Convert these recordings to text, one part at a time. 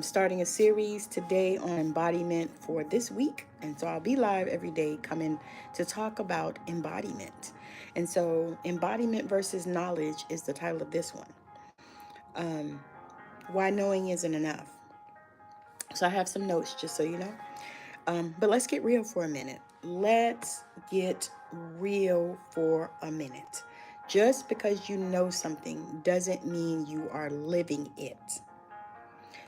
starting a series today on embodiment for this week. And so I'll be live every day coming to talk about embodiment. And so, embodiment versus knowledge is the title of this one. Why knowing isn't enough. So I have some notes just so you know. But let's get real for a minute. Let's get real for a minute. Just because you know something doesn't mean you are living it.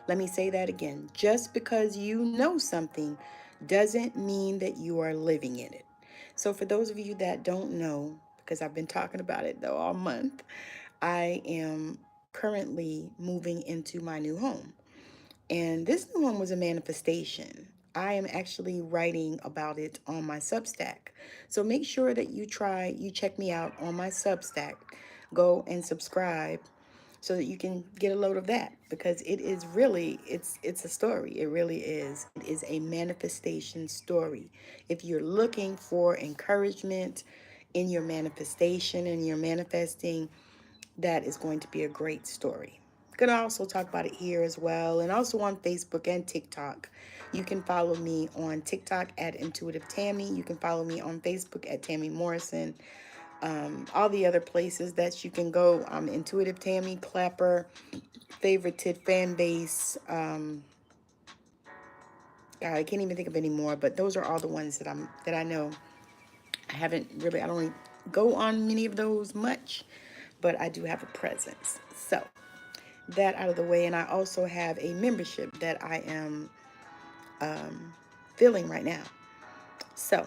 Let me say that again. Just because you know something doesn't mean that you are living in it. So, for those of you that don't know, because I've been talking about it though all month, I am currently moving into my new home. And this new home was a manifestation. I am actually writing about it on my Substack. So make sure that you check me out on my Substack. Go and subscribe so that you can get a load of that, because it is really it's a story. It really is. It is a manifestation story. If you're looking for encouragement in your manifestation and you're manifesting, that is going to be a great story. I'm gonna also talk about it here as well, and also on Facebook and TikTok. You can follow me on TikTok at Intuitive Tammy. You can follow me on Facebook at Tammy Morrison. All the other places that you can go. I'm Intuitive Tammy, Clapper, favorited fan base. God, I can't even think of any more, but those are all the ones that I know. I don't really go on many of those much, but I do have a presence. So that out of the way, and I also have a membership that I am filling right now. So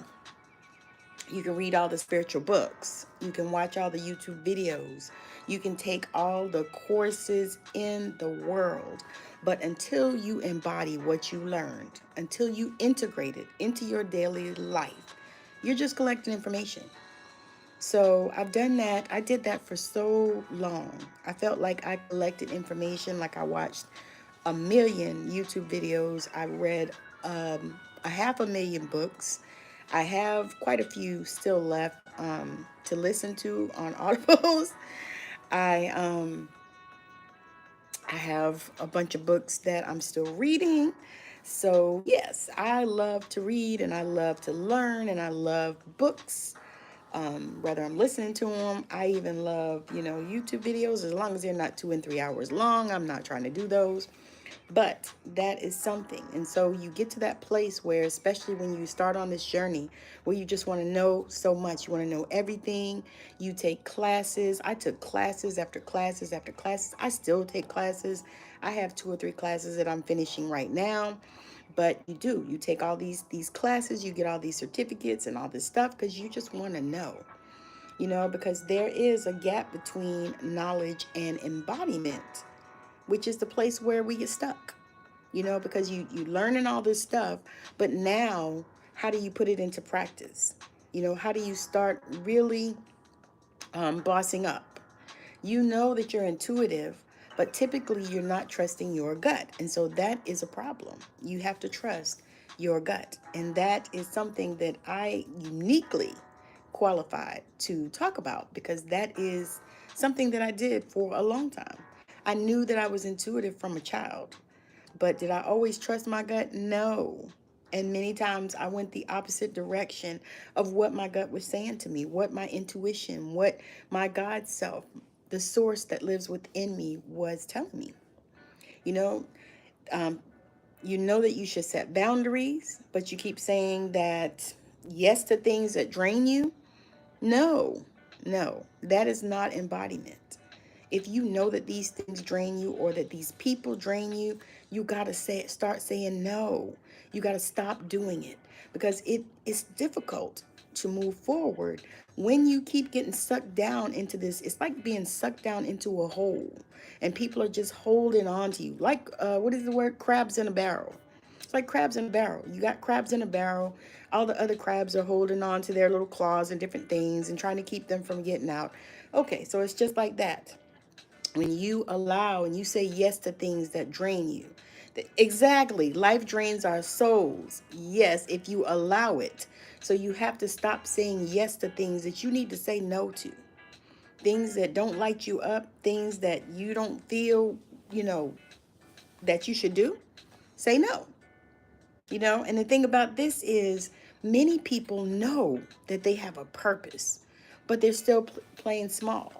you can read all the spiritual books. You can watch all the YouTube videos. You can take all the courses in the world. But until you embody what you learned, until you integrate it into your daily life, you're just collecting information. So I've done that. I did that for so long. I felt like I collected information, like I watched a million YouTube videos. I read a half a million books. I have quite a few still left to listen to on audibles. I um, I have a bunch of books that I'm still reading. So yes, I love to read and I love to learn and I love books. Whether I'm listening to them, I even love, YouTube videos, as long as they're not 2 and 3 hours long. I'm not trying to do those. But that is something. And so you get to that place where, especially when you start on this journey, where you just want to know so much, you want to know everything. You take classes. I took classes after classes after classes. I still take classes. I have 2 or 3 classes that I'm finishing right now. But you take all these classes, you get all these certificates and all this stuff because you just want to know, because there is a gap between knowledge and embodiment, which is the place where we get stuck, because you learning all this stuff, but now how do you put it into practice? How do you start really bossing up? You know that you're intuitive, but typically you're not trusting your gut. And so that is a problem. You have to trust your gut. And that is something that I uniquely qualified to talk about, because that is something that I did for a long time. I knew that I was intuitive from a child, but did I always trust my gut? No. And many times I went the opposite direction of what my gut was saying to me, what my intuition, what my God self, the source that lives within me, was telling me. You know, um, you know that you should set boundaries, but you keep saying that yes to things that drain you. No, no, that is not embodiment. If you know that these things drain you or that these people drain you, you got to start saying no. You got to stop doing it, because it's difficult to move forward when you keep getting sucked down into this. It's like being sucked down into a hole and people are just holding on to you. Like, what is the word? Crabs in a barrel. It's like crabs in a barrel. You got crabs in a barrel. All the other crabs are holding on to their little claws and different things and trying to keep them from getting out. Okay, so it's just like that. When you allow and you say yes to things that drain you. Exactly. Life drains our souls. Yes, if you allow it. So you have to stop saying yes to things that you need to say no to. Things that don't light you up, things that you don't feel, you know, that you should do, say no. And the thing about this is many people know that they have a purpose, but they're still playing small.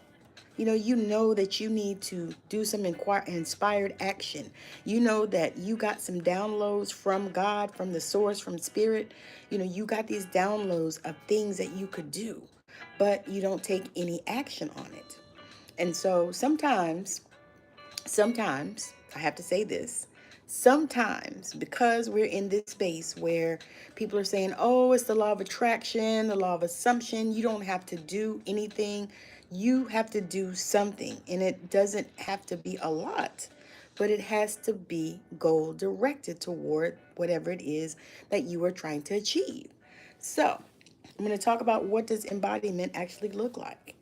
You know that you need to do some inspired action. You know that you got some downloads from God, from the source, from spirit. You got these downloads of things that you could do, but you don't take any action on it. And so sometimes, I have to say this, sometimes because we're in this space where people are saying, oh, it's the law of attraction, the law of assumption, you don't have to do anything, you have to do something. And it doesn't have to be a lot, but it has to be goal directed toward whatever it is that you are trying to achieve. So I'm going to talk about what does embodiment actually look like.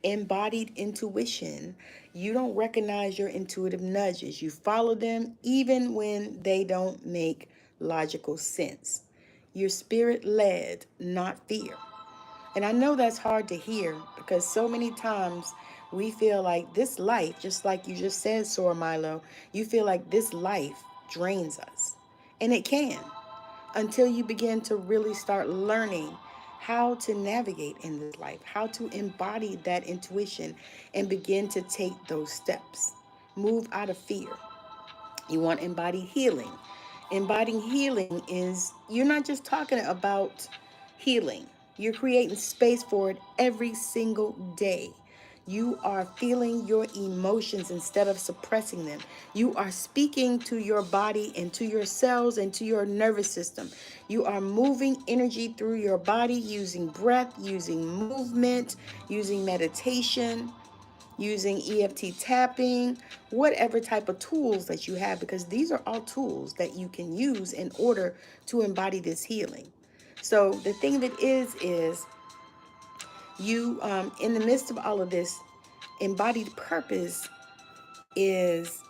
Embodied intuition. You don't recognize your intuitive nudges. You follow them even when they don't make logical sense. You're spirit led, not fear. And I know that's hard to hear because so many times we feel like this life, just like you just said, Sora Milo, you feel like this life drains us. And it can, until you begin to really start learning how to navigate in this life, how to embody that intuition and begin to take those steps. Move out of fear. You want embodied healing. Embodying healing is, you're not just talking about healing, you're creating space for it every single day. You are feeling your emotions instead of suppressing them. You are speaking to your body and to your cells and to your nervous system. You are moving energy through your body using breath, using movement, using meditation, using EFT tapping, whatever type of tools that you have, because these are all tools that you can use in order to embody this healing. So the thing that is you, in the midst of all of this, embodied purpose is,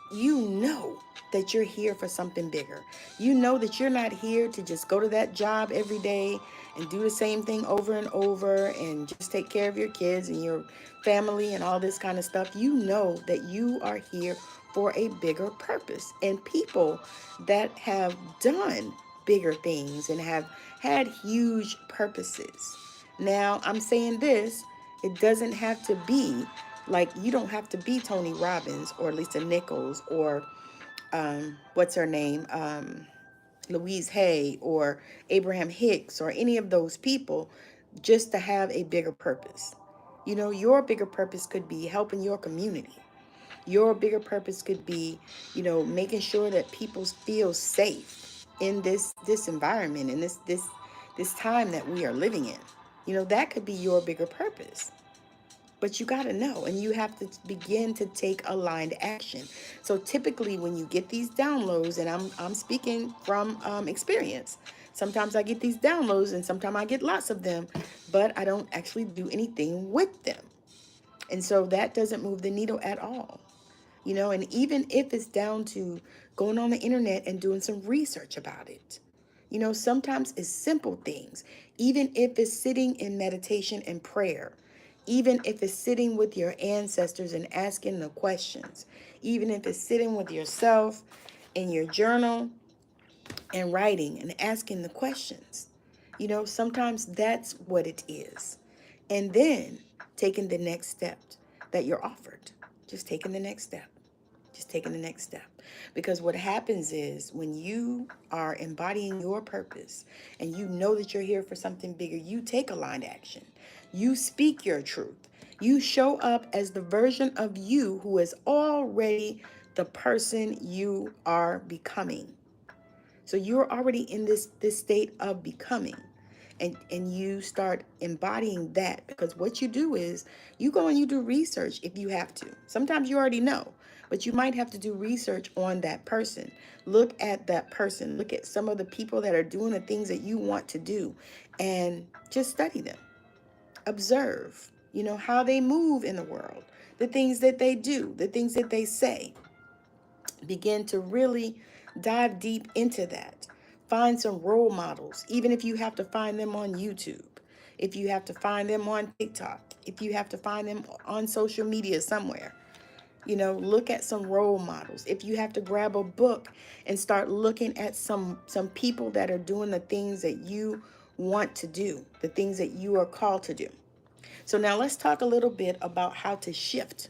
that you're here for something bigger. You know that you're not here to just go to that job every day and do the same thing over and over and just take care of your kids and your family and all this kind of stuff. You know that you are here for a bigger purpose. And people that have done bigger things and have had huge purposes. Now, I'm saying this, it doesn't have to be like, you don't have to be Tony Robbins or Lisa Nichols or what's her name, Louise Hay or Abraham Hicks or any of those people just to have a bigger purpose. Your bigger purpose could be helping your community. Your bigger purpose could be, making sure that people feel safe in this environment and this time that we are living in. That could be your bigger purpose. But you got to know, and you have to begin to take aligned action. So typically when you get these downloads, and I'm speaking from experience, sometimes I get these downloads and sometimes I get lots of them, but I don't actually do anything with them. And so that doesn't move the needle at all. And even if it's down to going on the internet and doing some research about it, sometimes it's simple things. Even if it's sitting in meditation and prayer, even if it's sitting with your ancestors and asking the questions, even if it's sitting with yourself in your journal and writing and asking the questions, sometimes that's what it is. And then taking the next step that you're offered, just taking the next step. Just taking the next step. Because what happens is when you are embodying your purpose and you know that you're here for something bigger, you take aligned action. You speak your truth. You show up as the version of you who is already the person you are becoming. So you're already in this state of becoming. And you start embodying that, because what you do is you go and you do research if you have to. Sometimes you already know, but you might have to do research on that person. Look at that person. Look at some of the people that are doing the things that you want to do and just study them. Observe, how they move in the world, the things that they do, the things that they say. Begin to really dive deep into that. Find some role models, even if you have to find them on YouTube, if you have to find them on TikTok, if you have to find them on social media somewhere. Look at some role models. If you have to grab a book and start looking at some people that are doing the things that you want to do, the things that you are called to do. So now let's talk a little bit about how to shift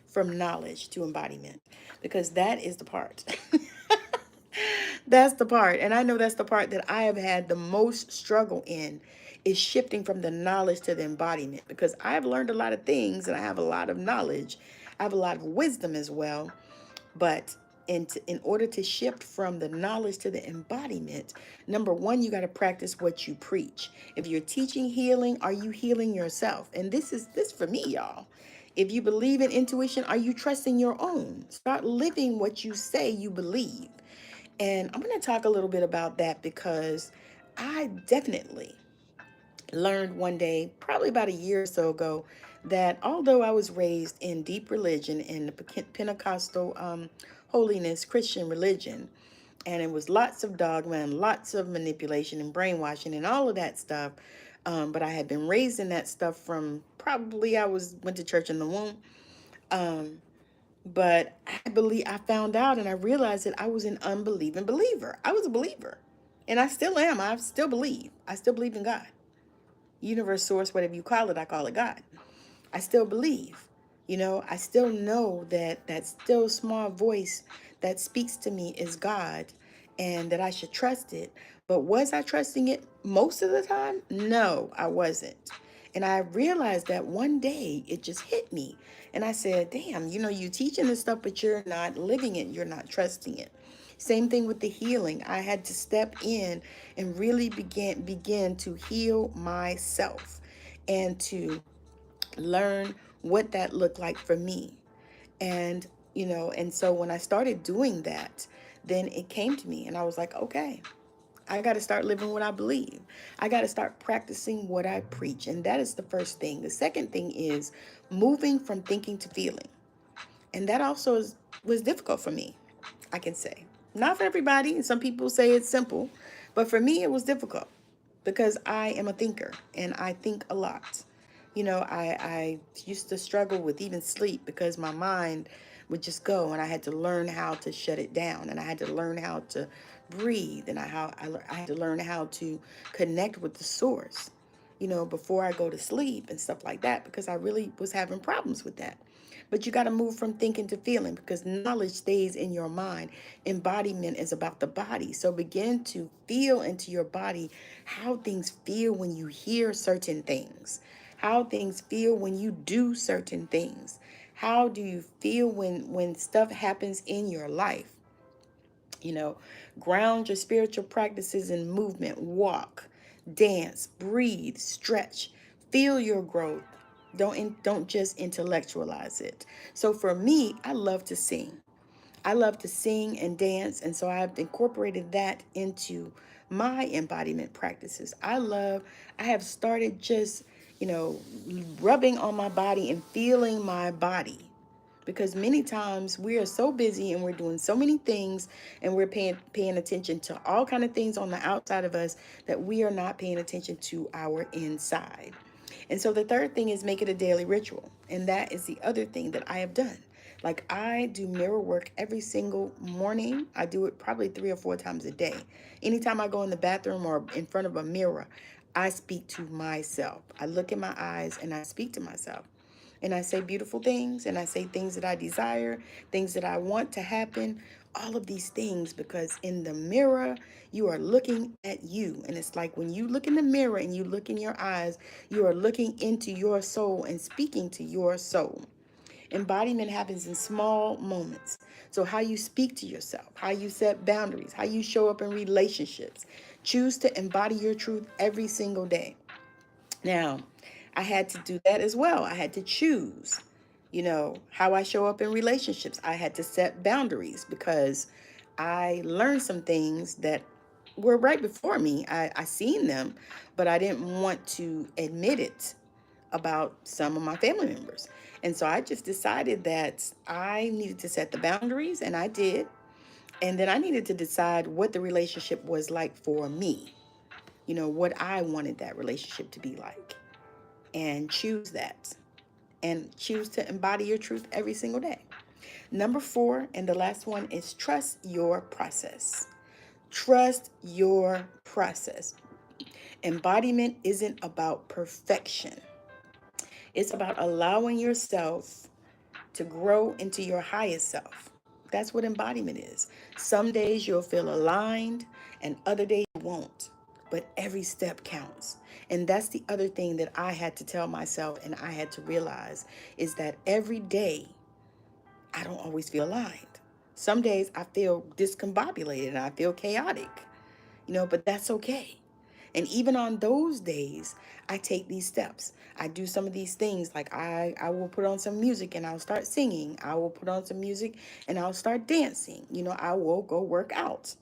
from knowledge to embodiment, because that is the part. That's the part. And I know that's the part that I have had the most struggle in, is shifting from the knowledge to the embodiment, because I've learned a lot of things and I have a lot of knowledge. I have a lot of wisdom as well. But in order to shift from the knowledge to the embodiment, number one, you got to practice what you preach. If you're teaching healing, are you healing yourself? And this is this for me, y'all. If you believe in intuition, are you trusting your own? Start living what you say you believe. And I'm going to talk a little bit about that, because I definitely learned one day, probably about a year or so ago, that although I was raised in deep religion, in the Pentecostal holiness Christian religion, and it was lots of dogma and lots of manipulation and brainwashing and all of that stuff. But I had been raised in that stuff from probably went to church in the womb. Um, but I found out and I realized that I was an unbelieving believer. I was a believer, and I still am. I still believe. I still believe in God, universe, source, whatever you call it. I call it God. I still believe. I still know that that still small voice that speaks to me is God, and that I should trust it. But was I trusting it most of the time? No, I wasn't. And I realized that one day it just hit me. And I said, damn, you teaching this stuff, but you're not living it. You're not trusting it. Same thing with the healing. I had to step in and really begin to heal myself, and to learn what that looked like for me. And so when I started doing that, then it came to me and I was like, okay, I got to start living what I believe. I got to start practicing what I preach. And that is the first thing. The second thing is moving from thinking to feeling. And that also was difficult for me, I can say. Not for everybody. And some people say it's simple. But for me, it was difficult, because I am a thinker and I think a lot. I used to struggle with even sleep, because my mind would just go, and I had to learn how to shut it down, and I had to learn how to breathe, and I had to learn how to connect with the source, before I go to sleep and stuff like that, because I really was having problems with that. But you got to move from thinking to feeling, because knowledge stays in your mind. Embodiment is about the body. So begin to feel into your body how things feel when you hear certain things, how things feel when you do certain things. How do you feel when stuff happens in your life? You know, ground your spiritual practices in movement, walk, dance, breathe, stretch, feel your growth. Don't just intellectualize it. So for me, I love to sing. I love to sing and dance, and so I've incorporated that into my embodiment practices. I have started just, you know, rubbing on my body and feeling my body, because many times we are so busy and we're doing so many things, and we're paying attention to all kind of things on the outside of us, that we are not paying attention to our inside. And so the third thing is make it a daily ritual. And that is the other thing that I have done. Like, I do mirror work every single morning. I do it probably 3 or 4 times a day. Anytime I go in the bathroom or in front of a mirror, I speak to myself. I look in my eyes and I speak to myself. And I say beautiful things, and I say things that I desire, things that I want to happen, all of these things, because in the mirror, you are looking at you. And it's like when you look in the mirror and you look in your eyes, you are looking into your soul and speaking to your soul. Embodiment happens in small moments. So, how you speak to yourself, how you set boundaries, how you show up in relationships. Choose to embody your truth every single day. Now, I had to do that as well. I had to choose, how I show up in relationships. I had to set boundaries, because I learned some things that were right before me. I seen them, but I didn't want to admit it about some of my family members. And so I just decided that I needed to set the boundaries, and I did. And then I needed to decide what the relationship was like for me, what I wanted that relationship to be like, and choose that, and choose to embody your truth every single day. Number 4, and the last one, is trust your process. Trust your process. Embodiment isn't about perfection. It's about allowing yourself to grow into your highest self. That's what embodiment is. Some days you'll feel aligned and other days you won't. But every step counts. And that's the other thing that I had to tell myself and I had to realize is that every day I don't always feel aligned. Some days I feel discombobulated and I feel chaotic, but that's okay. And even on those days, I take these steps. I do some of these things like I will put on some music and I'll start singing. I will put on some music and I'll start dancing. I will go work out.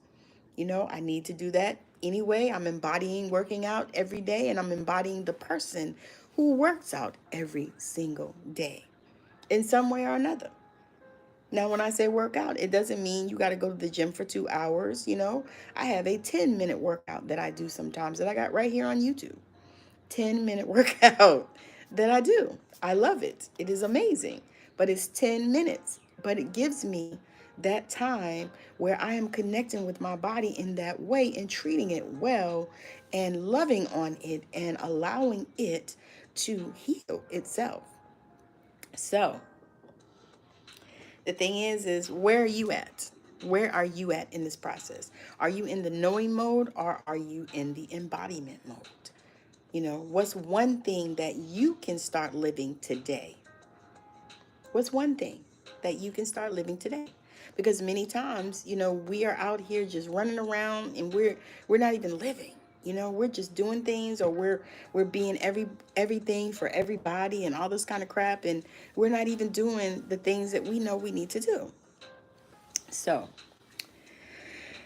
I need to do that anyway. I'm embodying working out every day and I'm embodying the person who works out every single day in some way or another. Now, when I say workout, it doesn't mean you got to go to the gym for 2 hours. I have a 10-minute workout that I do sometimes that I got right here on YouTube. 10-minute workout that I do. I love it. It is amazing. But it's 10 minutes. But it gives me that time where I am connecting with my body in that way and treating it well and loving on it and allowing it to heal itself. So, the thing is where are you at? Where are you at in this process? Are you in the knowing mode or are you in the embodiment mode? What's one thing that you can start living today? What's one thing that you can start living today? Because many times, we are out here just running around and we're not even living. We're just doing things, or we're being everything for everybody and all this kind of crap, and we're not even doing the things that we know we need to do. So,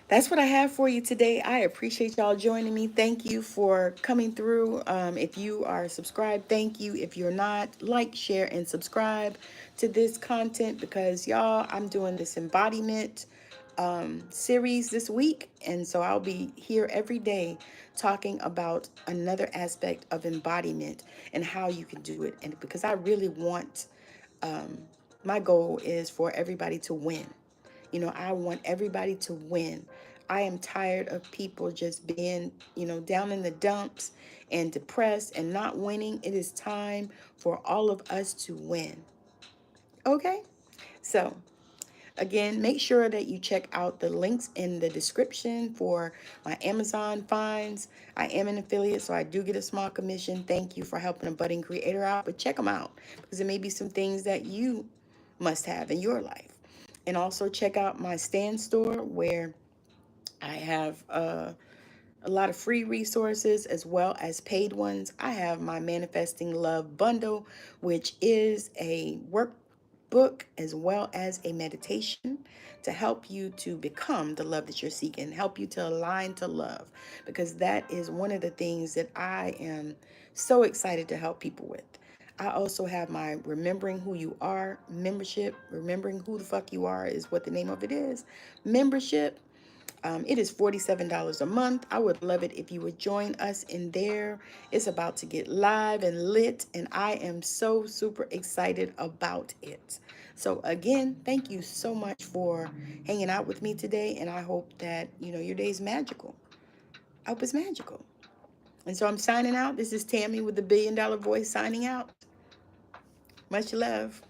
that's what I have for you today. I appreciate y'all joining me. Thank you for coming through. If you are subscribed, thank you. If you're not, like, share, and subscribe to this content because, y'all, I'm doing this embodiment series this week. And so I'll be here every day talking about another aspect of embodiment and how you can do it. And because I really want, my goal is for everybody to win. I want everybody to win. I am tired of people just being, down in the dumps and depressed and not winning. It is time for all of us to win. Okay? So, again, make sure that you check out the links in the description for my Amazon finds. I am an affiliate, so I do get a small commission. Thank you for helping a budding creator out, but check them out because there may be some things that you must have in your life. And also check out my Stand store where I have a lot of free resources as well as paid ones. I have my Manifesting Love bundle, which is a workbook as well as a meditation to help you to become the love that you're seeking, help you to align to love, because that is one of the things that I am so excited to help people with. I also have my Remembering Who You Are membership. Remembering Who the Fuck You Are is what the name of it is. Membership. It is $47 a month. I would love it if you would join us in there. It's about to get live and lit, and I am so super excited about it. So again, thank you so much for hanging out with me today, and I hope that your day is magical. I hope it's magical. And so I'm signing out. This is Tammy with the $1 Billion Voice signing out. Much love.